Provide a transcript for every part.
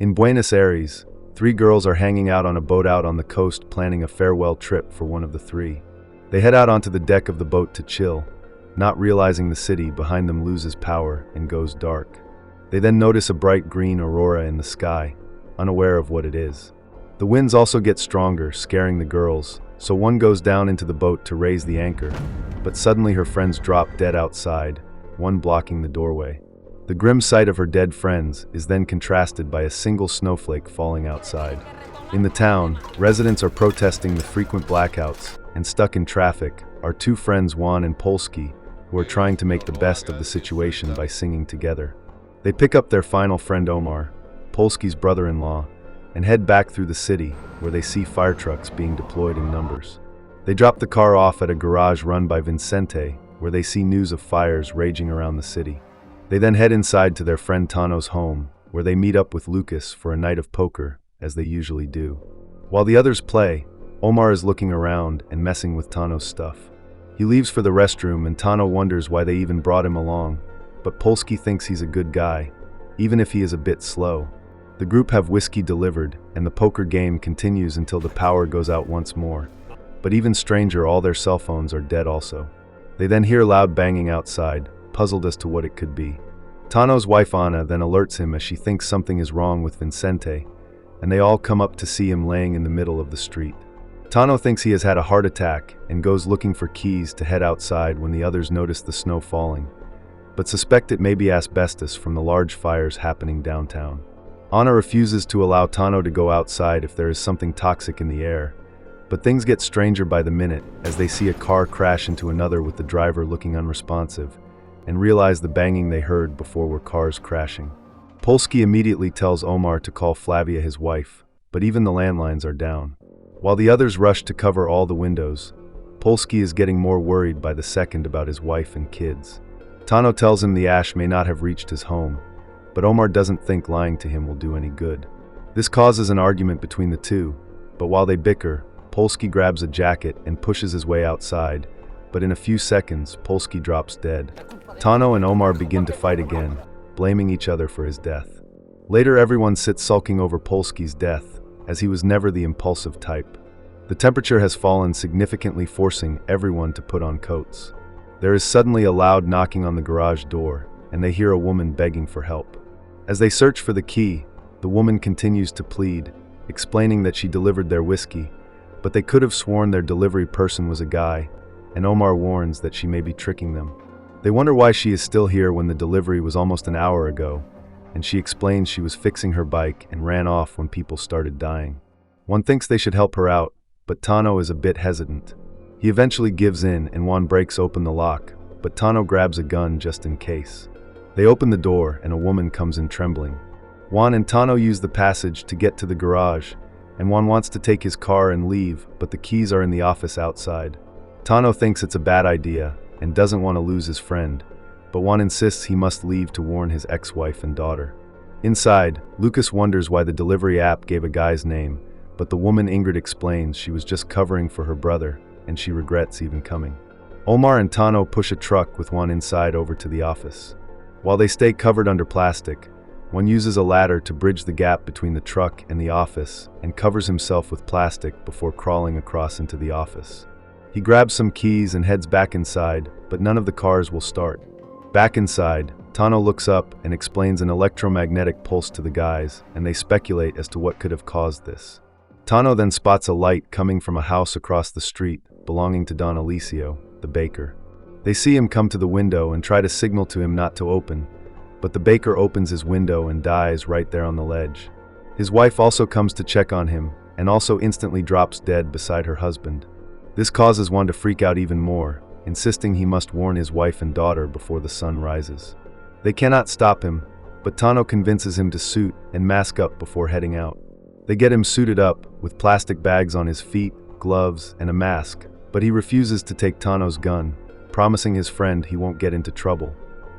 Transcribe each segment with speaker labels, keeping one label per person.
Speaker 1: In Buenos Aires, three girls are hanging out on a boat out on the coast planning a farewell trip for one of the three. They head out onto the deck of the boat to chill, not realizing the city behind them loses power and goes dark. They then notice a bright green aurora in the sky, unaware of what it is. The winds also get stronger, scaring the girls, so one goes down into the boat to raise the anchor, but suddenly her friends drop dead outside, one blocking the doorway. The grim sight of her dead friends is then contrasted by a single snowflake falling outside. In the town, residents are protesting the frequent blackouts, and stuck in traffic are two friends Juan and Polski, who are trying to make the best of the situation by singing together. They pick up their final friend Omar, Polski's brother-in-law, and head back through the city, where they see fire trucks being deployed in numbers. They drop the car off at a garage run by Vicente, where they see news of fires raging around the city. They then head inside to their friend Tano's home, where they meet up with Lucas for a night of poker, as they usually do. While the others play, Omar is looking around and messing with Tano's stuff. He leaves for the restroom and Tano wonders why they even brought him along, but Polski thinks he's a good guy, even if he is a bit slow. The group have whiskey delivered, and the poker game continues until the power goes out once more. But even stranger, all their cell phones are dead also. They then hear loud banging outside, puzzled as to what it could be. Tano's wife Anna then alerts him as she thinks something is wrong with Vicente, and they all come up to see him laying in the middle of the street. Tano thinks he has had a heart attack and goes looking for keys to head outside when the others notice the snow falling, but suspect it may be asbestos from the large fires happening downtown. Anna refuses to allow Tano to go outside if there is something toxic in the air, but things get stranger by the minute as they see a car crash into another with the driver looking unresponsive, and realize the banging they heard before were cars crashing. Polski immediately tells Omar to call Flavia his wife, but even the landlines are down. While the others rush to cover all the windows, Polski is getting more worried by the second about his wife and kids. Tano tells him the ash may not have reached his home, but Omar doesn't think lying to him will do any good. This causes an argument between the two, but while they bicker, Polski grabs a jacket and pushes his way outside, but in a few seconds, Polski drops dead. Tano and Omar begin to fight again, blaming each other for his death. Later, everyone sits sulking over Polski's death, as he was never the impulsive type. The temperature has fallen significantly, forcing everyone to put on coats. There is suddenly a loud knocking on the garage door, and they hear a woman begging for help. As they search for the key, the woman continues to plead, explaining that she delivered their whiskey, but they could have sworn their delivery person was a guy, and Omar warns that she may be tricking them. They wonder why she is still here when the delivery was almost an hour ago, and she explains she was fixing her bike and ran off when people started dying. One thinks they should help her out, but Tano is a bit hesitant. He eventually gives in and Juan breaks open the lock, but Tano grabs a gun just in case. They open the door and a woman comes in trembling. Juan and Tano use the passage to get to the garage, and Juan wants to take his car and leave, but the keys are in the office outside. Tano thinks it's a bad idea and doesn't want to lose his friend, but Juan insists he must leave to warn his ex-wife and daughter. Inside, Lucas wonders why the delivery app gave a guy's name, but the woman Ingrid explains she was just covering for her brother, and she regrets even coming. Omar and Tano push a truck with Juan inside over to the office. While they stay covered under plastic, Juan uses a ladder to bridge the gap between the truck and the office and covers himself with plastic before crawling across into the office. He grabs some keys and heads back inside, but none of the cars will start. Back inside, Tano looks up and explains an electromagnetic pulse to the guys, and they speculate as to what could have caused this. Tano then spots a light coming from a house across the street belonging to Don Alicio, the baker. They see him come to the window and try to signal to him not to open, but the baker opens his window and dies right there on the ledge. His wife also comes to check on him and also instantly drops dead beside her husband. This causes Juan to freak out even more, insisting he must warn his wife and daughter before the sun rises. They cannot stop him, but Tano convinces him to suit and mask up before heading out. They get him suited up, with plastic bags on his feet, gloves, and a mask, but he refuses to take Tano's gun, promising his friend he won't get into trouble.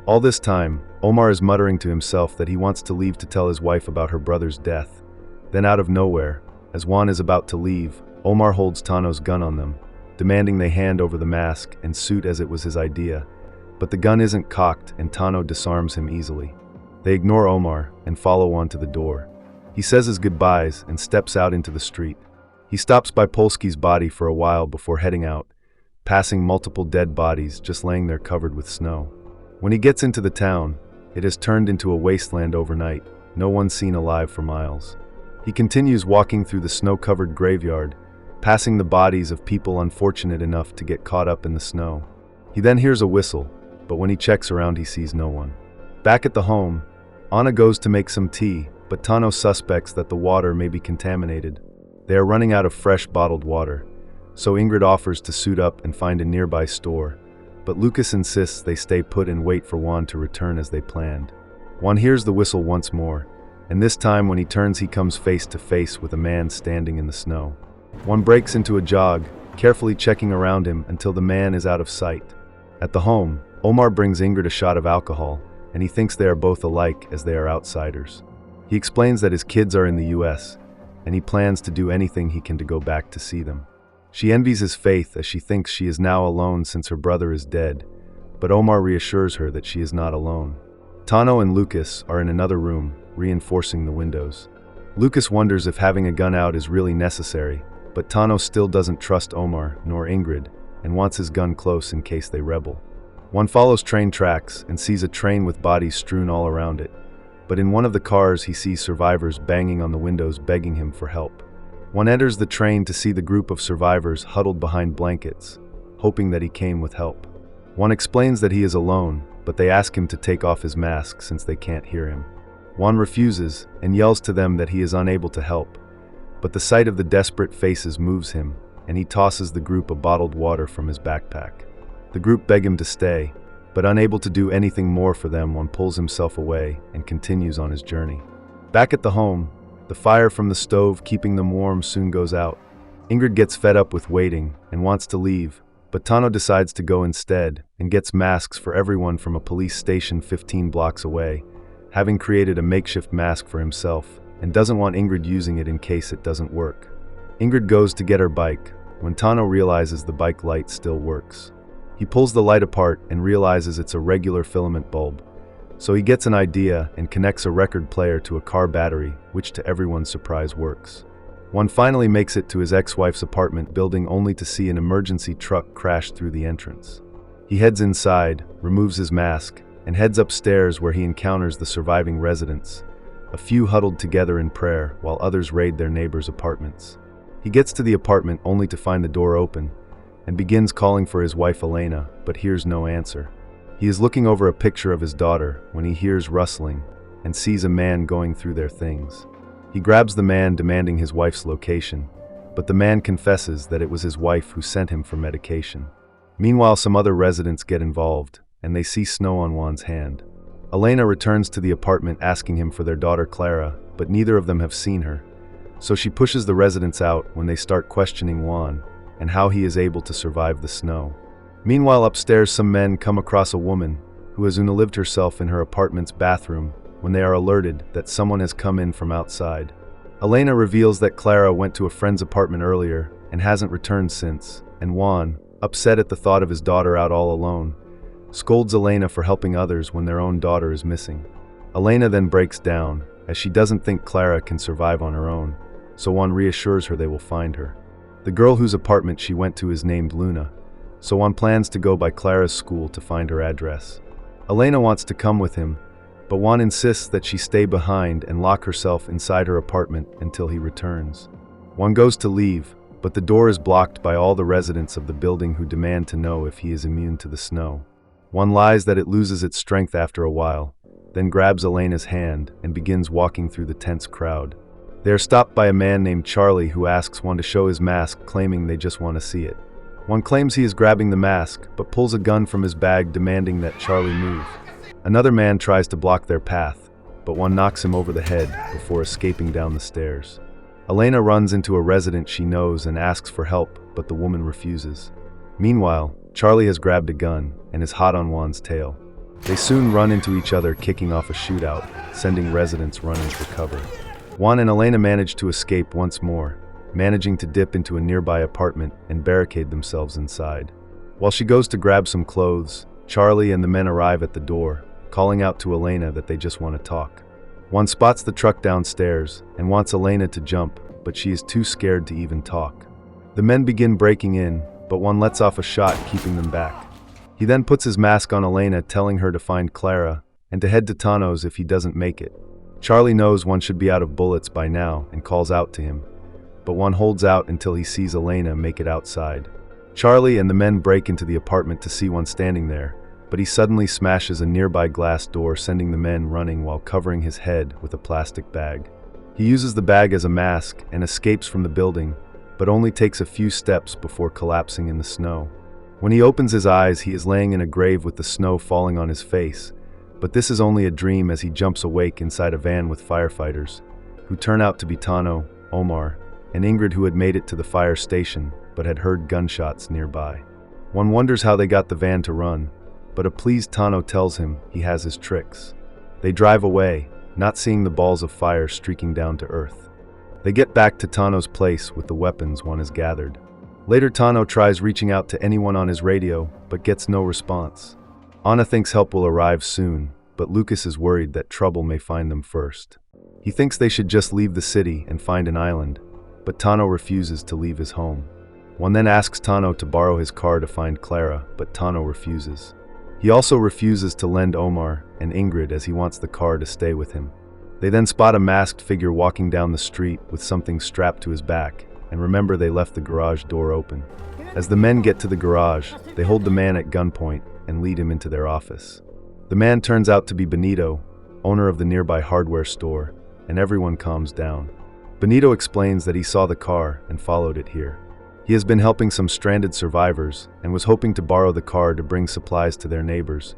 Speaker 1: All this time, Omar is muttering to himself that he wants to leave to tell his wife about her brother's death. Then out of nowhere, as Juan is about to leave, Omar holds Tano's gun on them, demanding they hand over the mask and suit as it was his idea, but the gun isn't cocked and Tano disarms him easily. They ignore Omar and follow Juan to the door. He says his goodbyes and steps out into the street. He stops by Polski's body for a while before heading out, passing multiple dead bodies just laying there covered with snow. When he gets into the town, it has turned into a wasteland overnight, no one seen alive for miles. He continues walking through the snow-covered graveyard, passing the bodies of people unfortunate enough to get caught up in the snow. He then hears a whistle, but when he checks around he sees no one. Back at the home, Anna goes to make some tea, but Tano suspects that the water may be contaminated. They are running out of fresh bottled water, so Ingrid offers to suit up and find a nearby store, but Lucas insists they stay put and wait for Juan to return as they planned. Juan hears the whistle once more, and this time when he turns he comes face to face with a man standing in the snow. Juan breaks into a jog, carefully checking around him until the man is out of sight. At the home, Omar brings Ingrid a shot of alcohol, and he thinks they are both alike as they are outsiders. He explains that his kids are in the US, and he plans to do anything he can to go back to see them. She envies his faith as she thinks she is now alone since her brother is dead, but Omar reassures her that she is not alone. Tano and Lucas are in another room, reinforcing the windows. Lucas wonders if having a gun out is really necessary, but Tano still doesn't trust Omar nor Ingrid and wants his gun close in case they rebel. One follows train tracks and sees a train with bodies strewn all around it, but in one of the cars he sees survivors banging on the windows begging him for help. One enters the train to see the group of survivors huddled behind blankets, hoping that he came with help. One explains that he is alone, but they ask him to take off his mask since they can't hear him. Juan refuses and yells to them that he is unable to help, but the sight of the desperate faces moves him, and he tosses the group a bottled water from his backpack. The group beg him to stay, but unable to do anything more for them, Juan pulls himself away and continues on his journey. Back at the home, the fire from the stove keeping them warm soon goes out. Ingrid gets fed up with waiting and wants to leave, but Tano decides to go instead and gets masks for everyone from a police station 15 blocks away, having created a makeshift mask for himself, and doesn't want Ingrid using it in case it doesn't work. Ingrid goes to get her bike when Tano realizes the bike light still works. He pulls the light apart and realizes it's a regular filament bulb, so he gets an idea and connects a record player to a car battery, which to everyone's surprise works. One finally makes it to his ex-wife's apartment building only to see an emergency truck crash through the entrance. He heads inside, removes his mask, and heads upstairs where he encounters the surviving residents, a few huddled together in prayer while others raid their neighbors' apartments. He gets to the apartment only to find the door open, and begins calling for his wife Elena, but hears no answer. He is looking over a picture of his daughter when he hears rustling and sees a man going through their things. He grabs the man demanding his wife's location, but the man confesses that it was his wife who sent him for medication. Meanwhile, some other residents get involved, and they see snow on Juan's hand. Elena returns to the apartment asking him for their daughter Clara, but neither of them have seen her, so she pushes the residents out when they start questioning Juan and how he is able to survive the snow. Meanwhile, upstairs some men come across a woman who has unalived herself in her apartment's bathroom when they are alerted that someone has come in from outside. Elena reveals that Clara went to a friend's apartment earlier and hasn't returned since, and Juan, upset at the thought of his daughter out all alone, scolds Elena for helping others when their own daughter is missing. Elena then breaks down, as she doesn't think Clara can survive on her own, so Juan reassures her they will find her. The girl whose apartment she went to is named Luna, so Juan plans to go by Clara's school to find her address. Elena wants to come with him, but Juan insists that she stay behind and lock herself inside her apartment until he returns. Juan goes to leave, but the door is blocked by all the residents of the building who demand to know if he is immune to the snow. Juan lies that it loses its strength after a while, then grabs Elena's hand and begins walking through the tense crowd. They are stopped by a man named Charlie who asks Juan to show his mask, claiming they just want to see it. Juan claims he is grabbing the mask, but pulls a gun from his bag demanding that Charlie move. Another man tries to block their path, but Juan knocks him over the head before escaping down the stairs. Elena runs into a resident she knows and asks for help, but the woman refuses. Meanwhile, Charlie has grabbed a gun and is hot on Juan's tail. They soon run into each other, kicking off a shootout, sending residents running for cover. Juan and Elena manage to escape once more, managing to dip into a nearby apartment and barricade themselves inside. While she goes to grab some clothes, Charlie and the men arrive at the door, calling out to Elena that they just want to talk. Juan spots the truck downstairs and wants Elena to jump, but she is too scared to even talk. The men begin breaking in, but Juan lets off a shot, keeping them back. He then puts his mask on Elena, telling her to find Clara and to head to Tano's if he doesn't make it. Charlie knows Juan should be out of bullets by now and calls out to him, but Juan holds out until he sees Elena make it outside. Charlie and the men break into the apartment to see Juan standing there, but he suddenly smashes a nearby glass door, sending the men running while covering his head with a plastic bag. He uses the bag as a mask and escapes from the building, but only takes a few steps before collapsing in the snow. When he opens his eyes, he is laying in a grave with the snow falling on his face, but this is only a dream as he jumps awake inside a van with firefighters, who turn out to be Tano, Omar, and Ingrid, who had made it to the fire station but had heard gunshots nearby. One wonders how they got the van to run, but a pleased Tano tells him he has his tricks. They drive away, not seeing the balls of fire streaking down to earth. They get back to Tano's place with the weapons one has gathered. Later, Tano tries reaching out to anyone on his radio, but gets no response. Anna thinks help will arrive soon, but Lucas is worried that trouble may find them first. He thinks they should just leave the city and find an island, but Tano refuses to leave his home. One then asks Tano to borrow his car to find Clara, but Tano refuses. He also refuses to lend Omar and Ingrid as he wants the car to stay with him. They then spot a masked figure walking down the street with something strapped to his back, and remember they left the garage door open. As the men get to the garage, they hold the man at gunpoint and lead him into their office. The man turns out to be Benito, owner of the nearby hardware store, and everyone calms down. Benito explains that he saw the car and followed it here. He has been helping some stranded survivors and was hoping to borrow the car to bring supplies to their neighbors.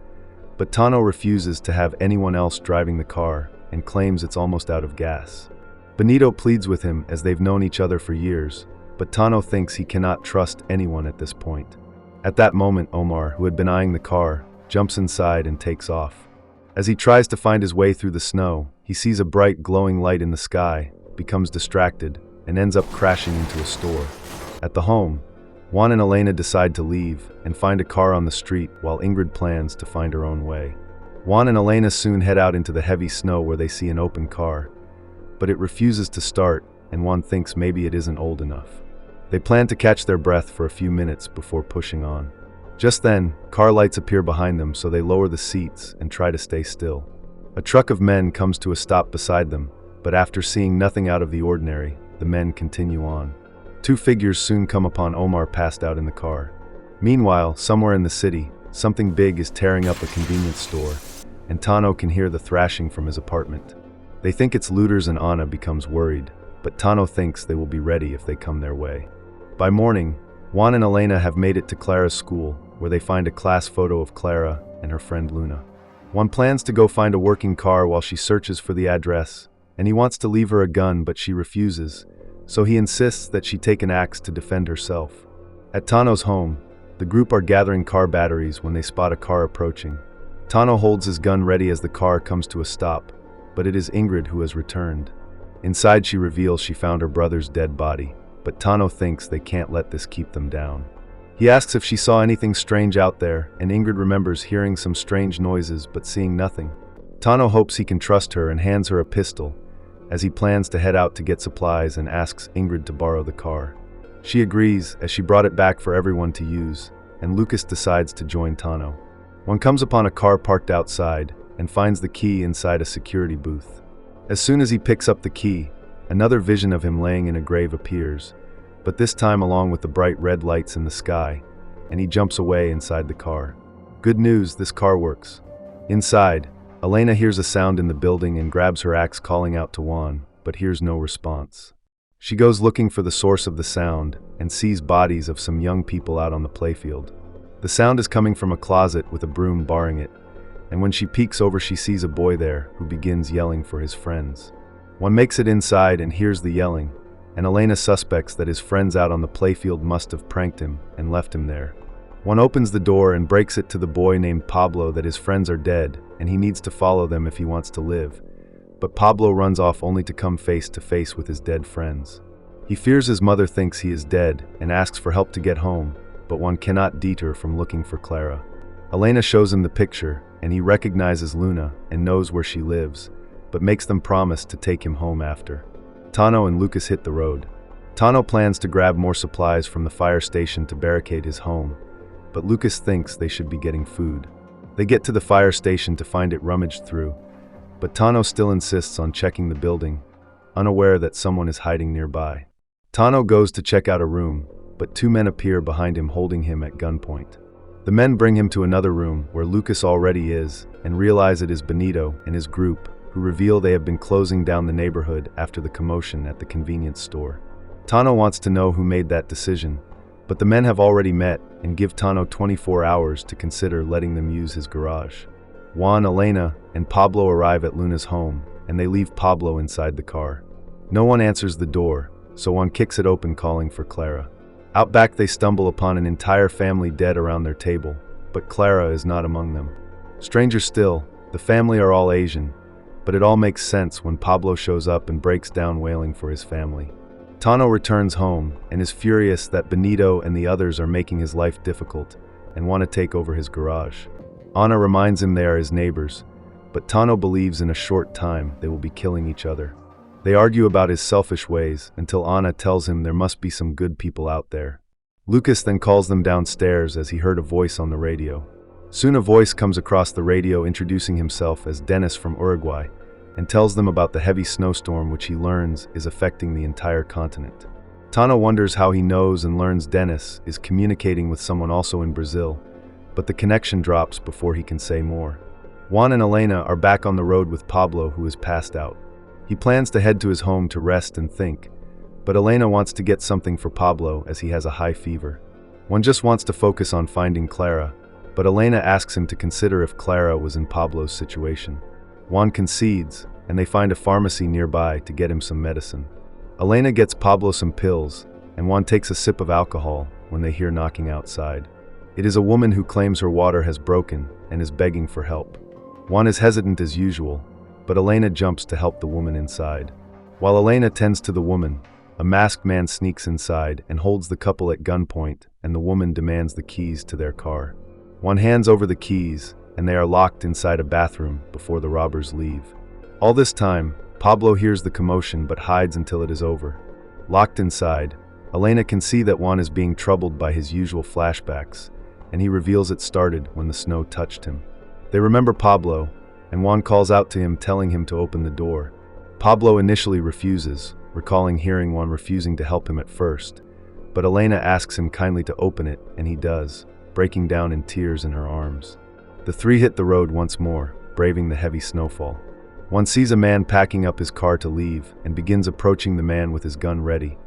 Speaker 1: But Tano refuses to have anyone else driving the car and claims it's almost out of gas. Benito pleads with him as they've known each other for years, but Tano thinks he cannot trust anyone at this point. At that moment, Omar, who had been eyeing the car, jumps inside and takes off. As he tries to find his way through the snow, he sees a bright glowing light in the sky, becomes distracted, and ends up crashing into a store. At the home, Juan and Elena decide to leave and find a car on the street while Ingrid plans to find her own way. Juan and Elena soon head out into the heavy snow where they see an open car, but it refuses to start and Juan thinks maybe it isn't old enough. They plan to catch their breath for a few minutes before pushing on. Just then, car lights appear behind them, so they lower the seats and try to stay still. A truck of men comes to a stop beside them, but after seeing nothing out of the ordinary, the men continue on. Two figures soon come upon Omar passed out in the car. Meanwhile, somewhere in the city, something big is tearing up a convenience store, and Tano can hear the thrashing from his apartment. They think it's looters and Anna becomes worried, but Tano thinks they will be ready if they come their way. By morning, Juan and Elena have made it to Clara's school, where they find a class photo of Clara and her friend Luna. Juan plans to go find a working car while she searches for the address, and he wants to leave her a gun, but she refuses, so he insists that she take an axe to defend herself. At Tano's home, the group are gathering car batteries when they spot a car approaching. Tano holds his gun ready as the car comes to a stop, but it is Ingrid who has returned. Inside, she reveals she found her brother's dead body, but Tano thinks they can't let this keep them down. He asks if she saw anything strange out there, and Ingrid remembers hearing some strange noises but seeing nothing. Tano hopes he can trust her and hands her a pistol, as he plans to head out to get supplies and asks Ingrid to borrow the car. She agrees, as she brought it back for everyone to use, and Lucas decides to join Tano. One comes upon a car parked outside and finds the key inside a security booth. As soon as he picks up the key, another vision of him laying in a grave appears, but this time along with the bright red lights in the sky, and he jumps away inside the car. Good news, this car works. Inside, Elena hears a sound in the building and grabs her axe, calling out to Juan, but hears no response. She goes looking for the source of the sound and sees bodies of some young people out on the playfield. The sound is coming from a closet with a broom barring it, and when she peeks over she sees a boy there who begins yelling for his friends. One makes it inside and hears the yelling, and Elena suspects that his friends out on the playfield must have pranked him and left him there. One opens the door and breaks it to the boy named Pablo that his friends are dead and he needs to follow them if he wants to live. But Pablo runs off only to come face to face with his dead friends. He fears his mother thinks he is dead and asks for help to get home, but one cannot deter from looking for Clara. Elena shows him the picture and he recognizes Luna and knows where she lives, but makes them promise to take him home after. Tano and Lucas hit the road. Tano plans to grab more supplies from the fire station to barricade his home, but Lucas thinks they should be getting food. They get to the fire station to find it rummaged through, but Tano still insists on checking the building, unaware that someone is hiding nearby. Tano goes to check out a room, but two men appear behind him holding him at gunpoint. The men bring him to another room where Lucas already is and realize it is Benito and his group, who reveal they have been closing down the neighborhood after the commotion at the convenience store. Tano wants to know who made that decision, but the men have already met and give Tano 24 hours to consider letting them use his garage. Juan, Elena, and Pablo arrive at Luna's home, and they leave Pablo inside the car. No one answers the door, so Juan kicks it open calling for Clara. Out back they stumble upon an entire family dead around their table, but Clara is not among them. Stranger still, the family are all Asian, but it all makes sense when Pablo shows up and breaks down wailing for his family. Tano returns home and is furious that Benito and the others are making his life difficult and want to take over his garage. Ana reminds him they are his neighbors, but Tano believes in a short time they will be killing each other. They argue about his selfish ways until Ana tells him there must be some good people out there. Lucas then calls them downstairs as he heard a voice on the radio. Soon a voice comes across the radio introducing himself as Dennis from Uruguay and tells them about the heavy snowstorm which he learns is affecting the entire continent. Tano wonders how he knows and learns Dennis is communicating with someone also in Brazil, but the connection drops before he can say more. Juan and Elena are back on the road with Pablo, who is passed out. He plans to head to his home to rest and think, but Elena wants to get something for Pablo as he has a high fever. Juan just wants to focus on finding Clara, but Elena asks him to consider if Clara was in Pablo's situation. Juan concedes, and they find a pharmacy nearby to get him some medicine. Elena gets Pablo some pills, and Juan takes a sip of alcohol when they hear knocking outside. It is a woman who claims her water has broken and is begging for help. Juan is hesitant as usual, but Elena jumps to help the woman inside. While Elena tends to the woman, a masked man sneaks inside and holds the couple at gunpoint, and the woman demands the keys to their car. Juan hands over the keys, and they are locked inside a bathroom before the robbers leave. All this time, Pablo hears the commotion but hides until it is over. Locked inside, Elena can see that Juan is being troubled by his usual flashbacks, and he reveals it started when the snow touched him. They remember Pablo, and Juan calls out to him telling him to open the door. Pablo initially refuses, recalling hearing Juan refusing to help him at first, but Elena asks him kindly to open it, and he does, breaking down in tears in her arms. The three hit the road once more, braving the heavy snowfall. Juan sees a man packing up his car to leave and begins approaching the man with his gun ready.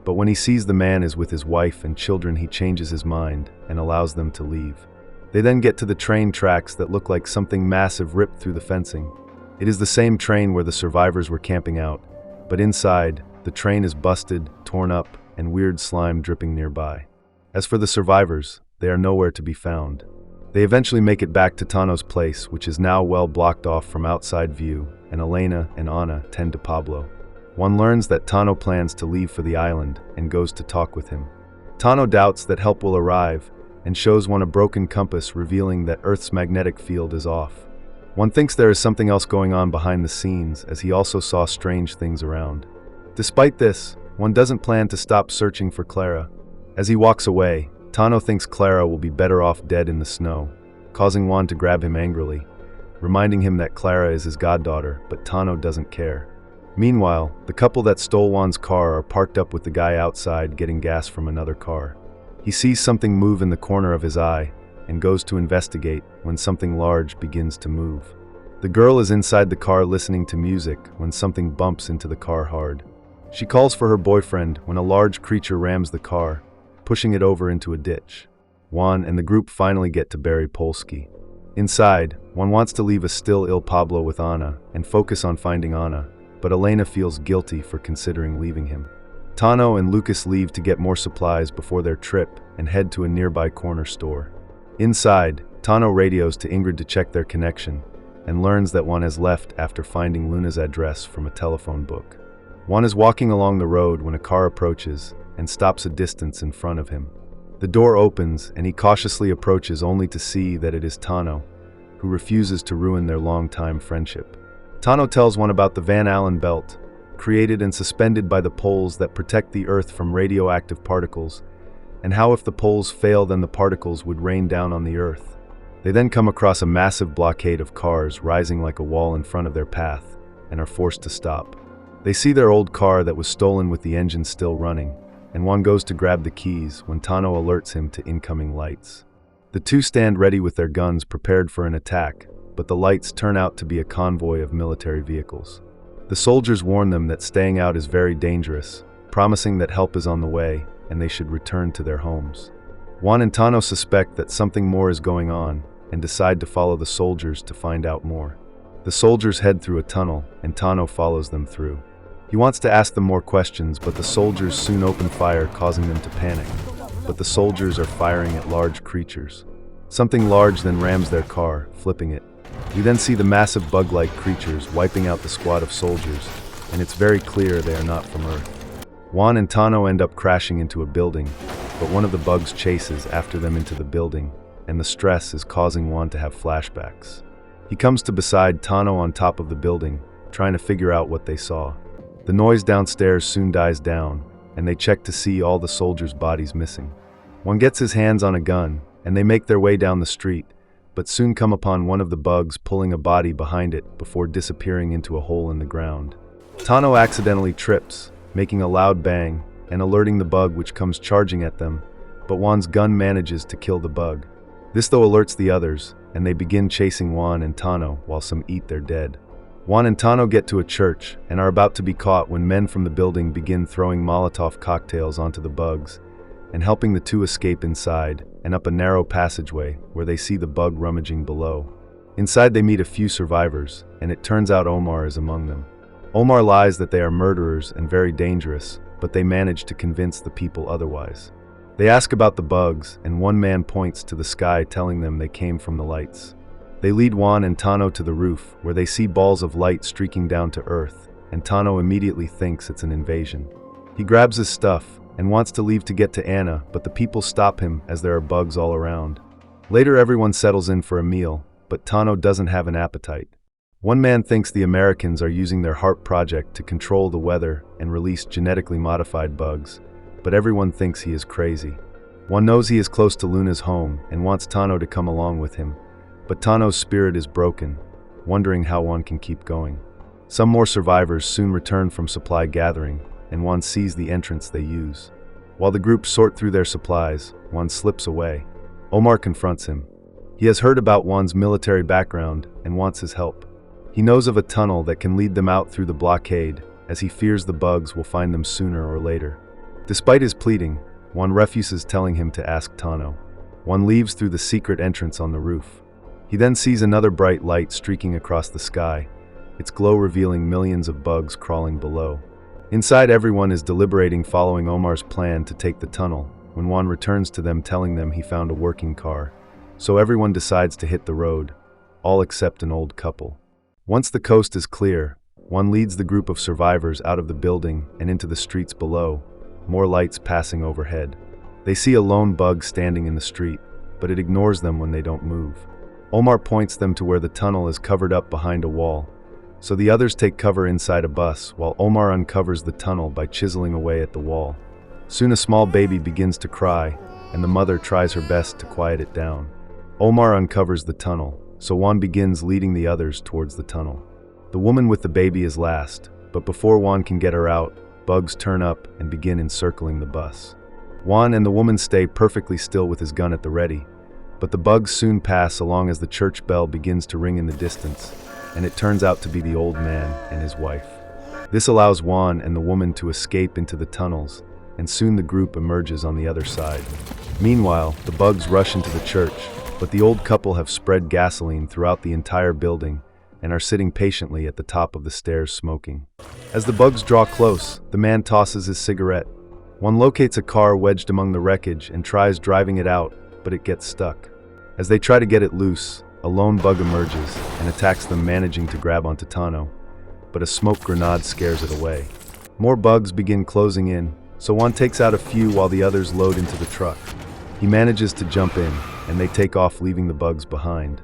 Speaker 1: But when he sees the man is with his wife and children, he changes his mind and allows them to leave. They then get to the train tracks that look like something massive ripped through the fencing. It is the same train where the survivors were camping out, but inside, the train is busted, torn up, and weird slime dripping nearby. As for the survivors, they are nowhere to be found. They eventually make it back to Tano's place, which is now well blocked off from outside view, and Elena and Ana tend to Pablo. One learns that Tano plans to leave for the island and goes to talk with him. Tano doubts that help will arrive and shows one a broken compass revealing that Earth's magnetic field is off. One thinks there is something else going on behind the scenes as he also saw strange things around. Despite this, one doesn't plan to stop searching for Clara. As he walks away, Tano thinks Clara will be better off dead in the snow, causing Juan to grab him angrily, reminding him that Clara is his goddaughter, but Tano doesn't care. Meanwhile, the couple that stole Juan's car are parked up with the guy outside getting gas from another car. He sees something move in the corner of his eye and goes to investigate when something large begins to move. The girl is inside the car listening to music when something bumps into the car hard. She calls for her boyfriend when a large creature rams the car, pushing it over into a ditch. Juan and the group finally get to bury Polsky. Inside, Juan wants to leave a still ill Pablo with Ana and focus on finding Ana, but Elena feels guilty for considering leaving him. Tano and Lucas leave to get more supplies before their trip and head to a nearby corner store. Inside, Tano radios to Ingrid to check their connection and learns that Juan has left after finding Luna's address from a telephone book. Juan is walking along the road when a car approaches and stops a distance in front of him. The door opens and he cautiously approaches only to see that it is Tano, who refuses to ruin their long-time friendship. Tano tells Juan about the Van Allen belt, created and suspended by the poles that protect the Earth from radioactive particles, and how if the poles fail then the particles would rain down on the Earth. They then come across a massive blockade of cars rising like a wall in front of their path, and are forced to stop. They see their old car that was stolen with the engine still running, and Juan goes to grab the keys when Tano alerts him to incoming lights. The two stand ready with their guns prepared for an attack, but the lights turn out to be a convoy of military vehicles. The soldiers warn them that staying out is very dangerous, promising that help is on the way and they should return to their homes. Juan and Tano suspect that something more is going on and decide to follow the soldiers to find out more. The soldiers head through a tunnel and Tano follows them through. He wants to ask them more questions, but the soldiers soon open fire, causing them to panic. But the soldiers are firing at large creatures. Something large then rams their car, flipping it. We then see the massive bug-like creatures wiping out the squad of soldiers, and it's very clear they are not from Earth. Juan and Tano end up crashing into a building, but one of the bugs chases after them into the building, and the stress is causing Juan to have flashbacks. He comes to beside Tano on top of the building, trying to figure out what they saw. The noise downstairs soon dies down, and they check to see all the soldiers' bodies missing. Juan gets his hands on a gun, and they make their way down the street, but soon come upon one of the bugs pulling a body behind it before disappearing into a hole in the ground. Tano accidentally trips, making a loud bang and alerting the bug, which comes charging at them, but Juan's gun manages to kill the bug. This though alerts the others, and they begin chasing Juan and Tano while some eat their dead. Juan and Tano get to a church and are about to be caught when men from the building begin throwing Molotov cocktails onto the bugs and helping the two escape inside and up a narrow passageway where they see the bug rummaging below. Inside they meet a few survivors, and it turns out Omar is among them. Omar lies that they are murderers and very dangerous, but they manage to convince the people otherwise. They ask about the bugs, and one man points to the sky telling them they came from the lights. They lead Juan and Tano to the roof, where they see balls of light streaking down to Earth, and Tano immediately thinks it's an invasion. He grabs his stuff and wants to leave to get to Anna, but the people stop him as there are bugs all around. Later everyone settles in for a meal, but Tano doesn't have an appetite. One man thinks the Americans are using their HARP project to control the weather and release genetically modified bugs, but everyone thinks he is crazy. One knows he is close to Luna's home and wants Tano to come along with him, but Tano's spirit is broken, wondering how one can keep going. Some more survivors soon return from supply gathering, and Juan sees the entrance they use. While the group sort through their supplies, Juan slips away. Omar confronts him. He has heard about Juan's military background and wants his help. He knows of a tunnel that can lead them out through the blockade, as he fears the bugs will find them sooner or later. Despite his pleading, Juan refuses, telling him to ask Tano. Juan leaves through the secret entrance on the roof. He then sees another bright light streaking across the sky, its glow revealing millions of bugs crawling below. Inside, everyone is deliberating, following Omar's plan to take the tunnel, when Juan returns to them telling them he found a working car. So everyone decides to hit the road, all except an old couple. Once the coast is clear, Juan leads the group of survivors out of the building and into the streets below, more lights passing overhead. They see a lone bug standing in the street, but it ignores them when they don't move. Omar points them to where the tunnel is covered up behind a wall, so the others take cover inside a bus while Omar uncovers the tunnel by chiseling away at the wall. Soon a small baby begins to cry, and the mother tries her best to quiet it down. Omar uncovers the tunnel, so Juan begins leading the others towards the tunnel. The woman with the baby is last, but before Juan can get her out, bugs turn up and begin encircling the bus. Juan and the woman stay perfectly still with his gun at the ready, but the bugs soon pass along as the church bell begins to ring in the distance, and it turns out to be the old man and his wife. This allows Juan and the woman to escape into the tunnels, and soon the group emerges on the other side. Meanwhile, the bugs rush into the church, but the old couple have spread gasoline throughout the entire building and are sitting patiently at the top of the stairs smoking. As the bugs draw close, the man tosses his cigarette. One locates a car wedged among the wreckage and tries driving it out, but it gets stuck. As they try to get it loose, a lone bug emerges and attacks them, managing to grab onto Tano, but a smoke grenade scares it away. More bugs begin closing in, so Juan takes out a few while the others load into the truck. He manages to jump in, and they take off, leaving the bugs behind.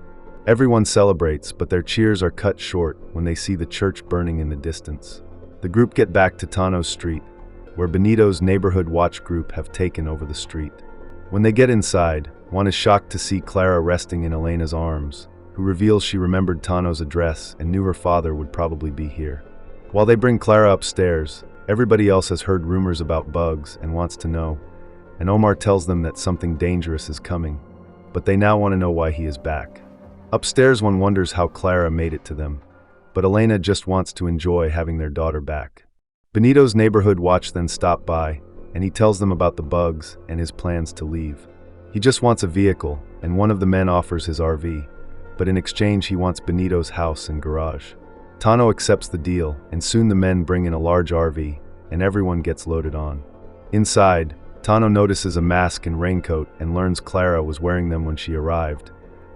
Speaker 1: Everyone celebrates, but their cheers are cut short when they see the church burning in the distance. The group get back to Tano's street, where Benito's neighborhood watch group have taken over the street. When they get inside, Juan is shocked to see Clara resting in Elena's arms, who reveals she remembered Tano's address and knew her father would probably be here. While they bring Clara upstairs, everybody else has heard rumors about bugs and wants to know, and Omar tells them that something dangerous is coming, but they now want to know why he is back. Upstairs, one wonders how Clara made it to them, but Elena just wants to enjoy having their daughter back. Benito's neighborhood watch then stop by, and he tells them about the bugs and his plans to leave. He just wants a vehicle, and one of the men offers his RV, but in exchange he wants Benito's house and garage. Tano accepts the deal, and soon the men bring in a large RV, and everyone gets loaded on. Inside, Tano notices a mask and raincoat and learns Clara was wearing them when she arrived,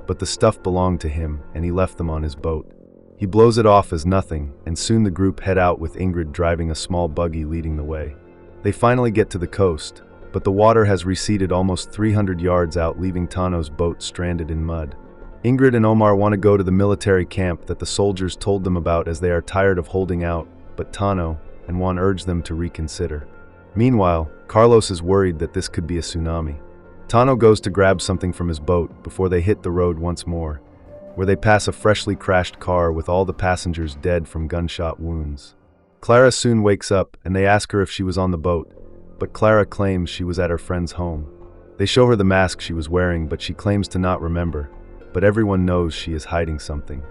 Speaker 1: but the stuff belonged to him and he left them on his boat. He blows it off as nothing, and soon the group head out with Ingrid driving a small buggy leading the way. They finally get to the coast, but the water has receded almost 300 yards out, leaving Tano's boat stranded in mud. Ingrid and Omar want to go to the military camp that the soldiers told them about as they are tired of holding out, but Tano and Juan urge them to reconsider. Meanwhile, Carlos is worried that this could be a tsunami. Tano goes to grab something from his boat before they hit the road once more, where they pass a freshly crashed car with all the passengers dead from gunshot wounds. Clara soon wakes up and they ask her if she was on the boat, but Clara claims she was at her friend's home. They show her the mask she was wearing, but she claims to not remember, but everyone knows she is hiding something.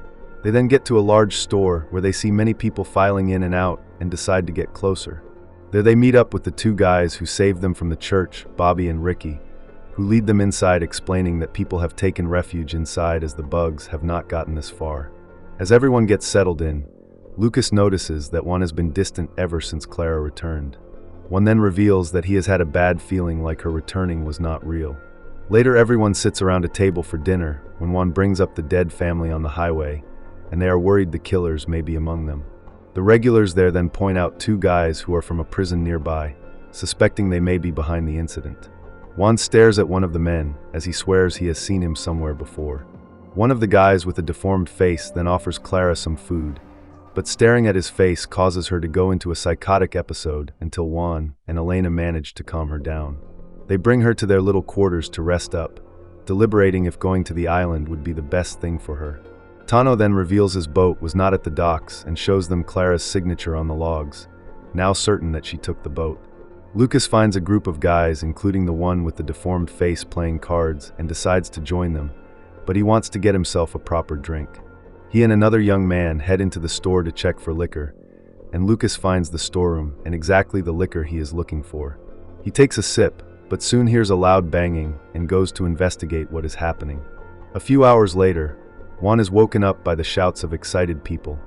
Speaker 1: They then get to a large store where they see many people filing in and out and decide to get closer. There they meet up with the two guys who saved them from the church, Bobby and Ricky, who lead them inside, explaining that people have taken refuge inside as the bugs have not gotten this far. As everyone gets settled in, Lucas notices that Juan has been distant ever since Clara returned. Juan then reveals that he has had a bad feeling like her returning was not real. Later, everyone sits around a table for dinner when Juan brings up the dead family on the highway, and they are worried the killers may be among them. The regulars there then point out two guys who are from a prison nearby, suspecting they may be behind the incident. Juan stares at one of the men as he swears he has seen him somewhere before. One of the guys with a deformed face then offers Clara some food, but staring at his face causes her to go into a psychotic episode until Juan and Elena manage to calm her down. They bring her to their little quarters to rest up, deliberating if going to the island would be the best thing for her. Tano then reveals his boat was not at the docks and shows them Clara's signature on the logs, now certain that she took the boat. Lucas finds a group of guys, including the one with the deformed face, playing cards and decides to join them, but he wants to get himself a proper drink. He and another young man head into the store to check for liquor, and Lucas finds the storeroom and exactly the liquor he is looking for. He takes a sip, but soon hears a loud banging and goes to investigate what is happening. A few hours later, Juan is woken up by the shouts of excited people,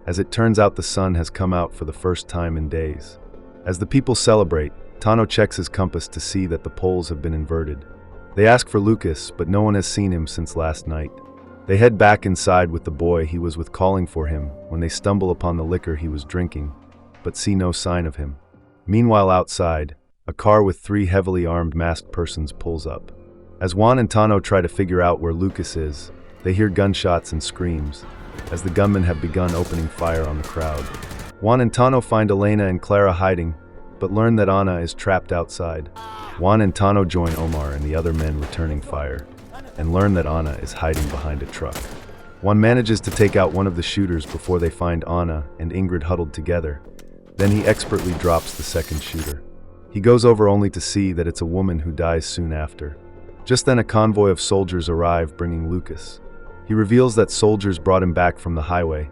Speaker 1: as it turns out the sun has come out for the first time in days. As the people celebrate, Tano checks his compass to see that the poles have been inverted. They ask for Lucas, but no one has seen him since last night. They head back inside with the boy he was with calling for him when they stumble upon the liquor he was drinking, but see no sign of him. Meanwhile, outside, a car with 3 heavily armed masked persons pulls up. As Juan and Tano try to figure out where Lucas is, they hear gunshots and screams, as the gunmen have begun opening fire on the crowd. Juan and Tano find Elena and Clara hiding, but learn that Ana is trapped outside. Juan and Tano join Omar and the other men returning fire, and learn that Ana is hiding behind a truck. Juan manages to take out one of the shooters before they find Ana and Ingrid huddled together. Then he expertly drops the second shooter. He goes over only to see that it's a woman who dies soon after. Just then a convoy of soldiers arrive bringing Lucas. He reveals that soldiers brought him back from the highway,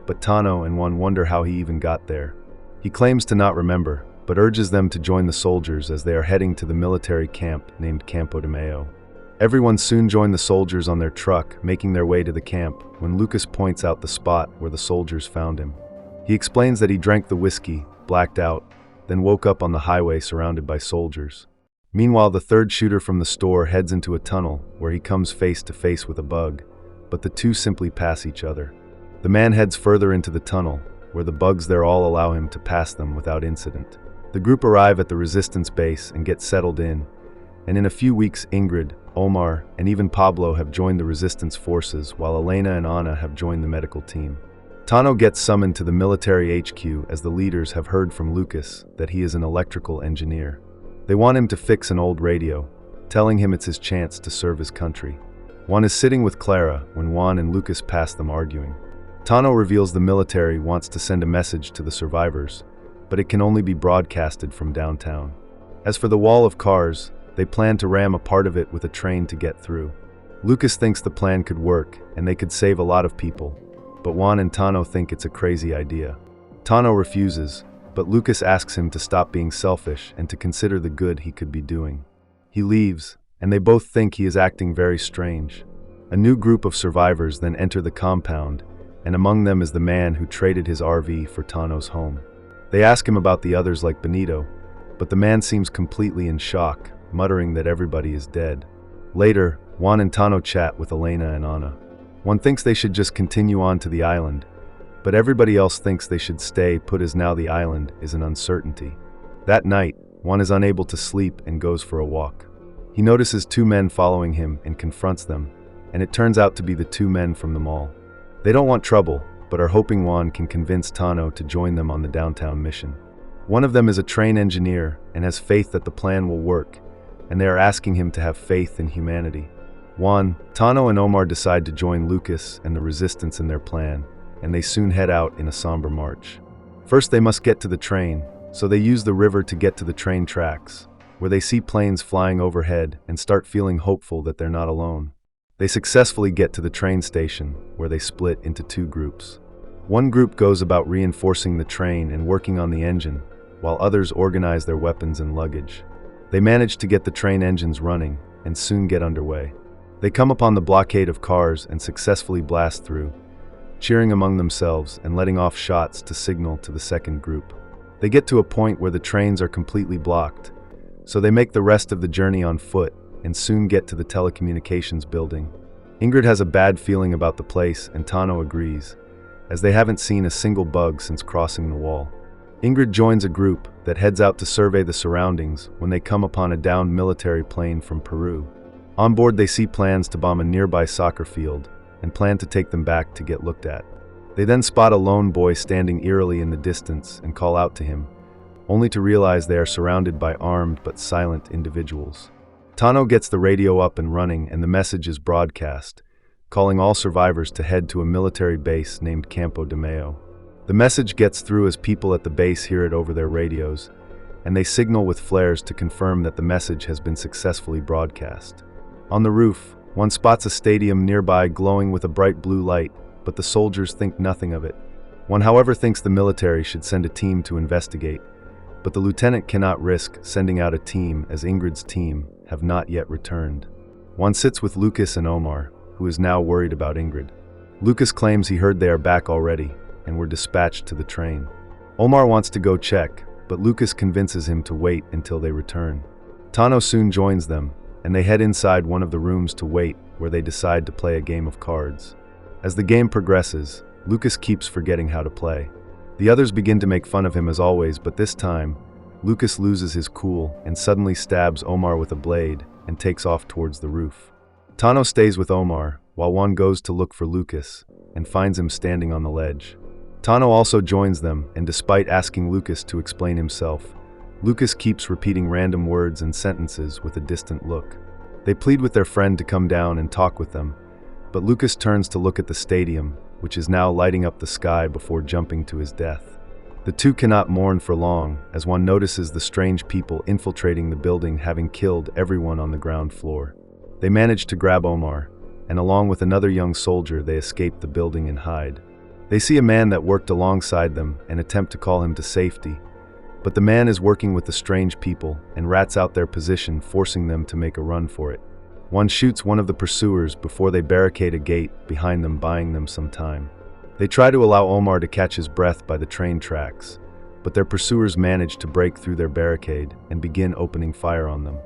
Speaker 1: but Tano and Juan wonder how he even got there. He claims to not remember, but urges them to join the soldiers as they are heading to the military camp named Campo de Mayo. Everyone soon join the soldiers on their truck, making their way to the camp, when Lucas points out the spot where the soldiers found him. He explains that he drank the whiskey, blacked out, then woke up on the highway surrounded by soldiers. Meanwhile, the third shooter from the store heads into a tunnel where he comes face to face with a bug, but the two simply pass each other. The man heads further into the tunnel, where the bugs there all allow him to pass them without incident. The group arrive at the resistance base and get settled in, and in a few weeks Ingrid, Omar, and even Pablo have joined the resistance forces, while Elena and Anna have joined the medical team. Tano gets summoned to the military HQ as the leaders have heard from Lucas that he is an electrical engineer. They want him to fix an old radio, telling him it's his chance to serve his country. Juan is sitting with Clara when Juan and Lucas pass them arguing. Tano reveals the military wants to send a message to the survivors, but it can only be broadcasted from downtown. As for the wall of cars, they plan to ram a part of it with a train to get through. Lucas thinks the plan could work and they could save a lot of people, but Juan and Tano think it's a crazy idea. Tano refuses, but Lucas asks him to stop being selfish and to consider the good he could be doing. He leaves, and they both think he is acting very strange. A new group of survivors then enter the compound, and among them is the man who traded his RV for Tano's home. They ask him about the others like Benito, but the man seems completely in shock, muttering that everybody is dead. Later, Juan and Tano chat with Elena and Anna. One thinks they should just continue on to the island, but everybody else thinks they should stay put as now the island is an uncertainty. That night, Juan is unable to sleep and goes for a walk. He notices two men following him and confronts them, and it turns out to be the two men from the mall. They don't want trouble, but are hoping Juan can convince Tano to join them on the downtown mission. One of them is a train engineer and has faith that the plan will work, and they are asking him to have faith in humanity. Juan, Tano, and Omar decide to join Lucas and the resistance in their plan, and they soon head out in a somber march. First, they must get to the train, so they use the river to get to the train tracks, where they see planes flying overhead and start feeling hopeful that they're not alone. They successfully get to the train station, where they split into two groups. One group goes about reinforcing the train and working on the engine, while others organize their weapons and luggage. They manage to get the train engines running and soon get underway. They come upon the blockade of cars and successfully blast through, cheering among themselves and letting off shots to signal to the second group. They get to a point where the trains are completely blocked, so they make the rest of the journey on foot and soon get to the telecommunications building. Ingrid has a bad feeling about the place and Tano agrees, as they haven't seen a single bug since crossing the wall. Ingrid joins a group that heads out to survey the surroundings when they come upon a downed military plane from Peru. On board, they see plans to bomb a nearby soccer field and plan to take them back to get looked at. They then spot a lone boy standing eerily in the distance and call out to him, only to realize they are surrounded by armed but silent individuals. Tano gets the radio up and running and the message is broadcast, calling all survivors to head to a military base named Campo de Mayo. The message gets through as people at the base hear it over their radios, and they signal with flares to confirm that the message has been successfully broadcast. On the roof, one spots a stadium nearby glowing with a bright blue light, but the soldiers think nothing of it. One, however, thinks the military should send a team to investigate, but the lieutenant cannot risk sending out a team as Ingrid's team have not yet returned. One sits with Lucas and Omar, who is now worried about Ingrid. Lucas claims he heard they are back already and were dispatched to the train. Omar wants to go check, but Lucas convinces him to wait until they return. Tano soon joins them, and they head inside one of the rooms to wait, where they decide to play a game of cards. As the game progresses, Lucas keeps forgetting how to play. The others begin to make fun of him as always, but this time, Lucas loses his cool and suddenly stabs Omar with a blade and takes off towards the roof. Tano stays with Omar, while Juan goes to look for Lucas and finds him standing on the ledge. Tano also joins them, and despite asking Lucas to explain himself, Lucas keeps repeating random words and sentences with a distant look. They plead with their friend to come down and talk with them, but Lucas turns to look at the stadium, which is now lighting up the sky before jumping to his death. The two cannot mourn for long, as one notices the strange people infiltrating the building having killed everyone on the ground floor. They manage to grab Omar, and along with another young soldier they escape the building and hide. They see a man that worked alongside them and attempt to call him to safety, but the man is working with the strange people and rats out their position, forcing them to make a run for it. One shoots one of the pursuers before they barricade a gate behind them, buying them some time. They try to allow Omar to catch his breath by the train tracks, but their pursuers manage to break through their barricade and begin opening fire on them.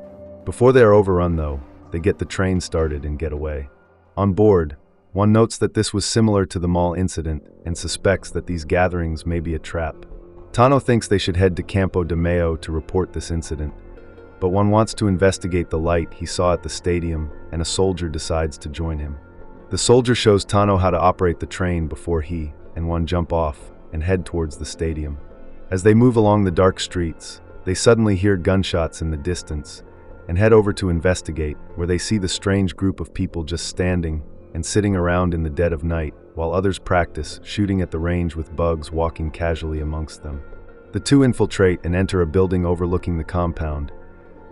Speaker 1: Before they are overrun though, they get the train started and get away. On board, one notes that this was similar to the mall incident and suspects that these gatherings may be a trap. Tano thinks they should head to Campo de Mayo to report this incident, but one wants to investigate the light he saw at the stadium, and a soldier decides to join him. The soldier shows Tano how to operate the train before he and one jump off and head towards the stadium. As they move along the dark streets, they suddenly hear gunshots in the distance and head over to investigate, where they see the strange group of people just standing and sitting around in the dead of night, while others practice shooting at the range with bugs walking casually amongst them. The two infiltrate and enter a building overlooking the compound,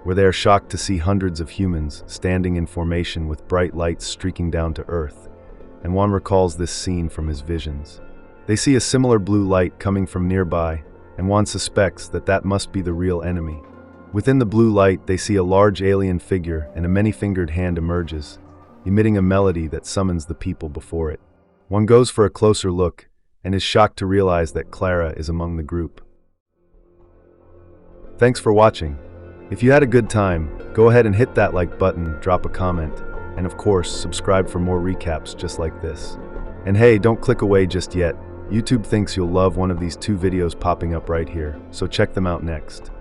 Speaker 1: where they are shocked to see hundreds of humans standing in formation with bright lights streaking down to earth, and one recalls this scene from his visions. They see a similar blue light coming from nearby, and one suspects that that must be the real enemy. Within the blue light, they see a large alien figure, and a many-fingered hand emerges, emitting a melody that summons the people before it. One goes for a closer look and is shocked to realize that Clara is among the group. Thanks for watching. If you had a good time, go ahead and hit that like button, drop a comment, and of course, subscribe for more recaps just like this. And hey, don't click away just yet. YouTube thinks you'll love one of these two videos popping up right here, so check them out next.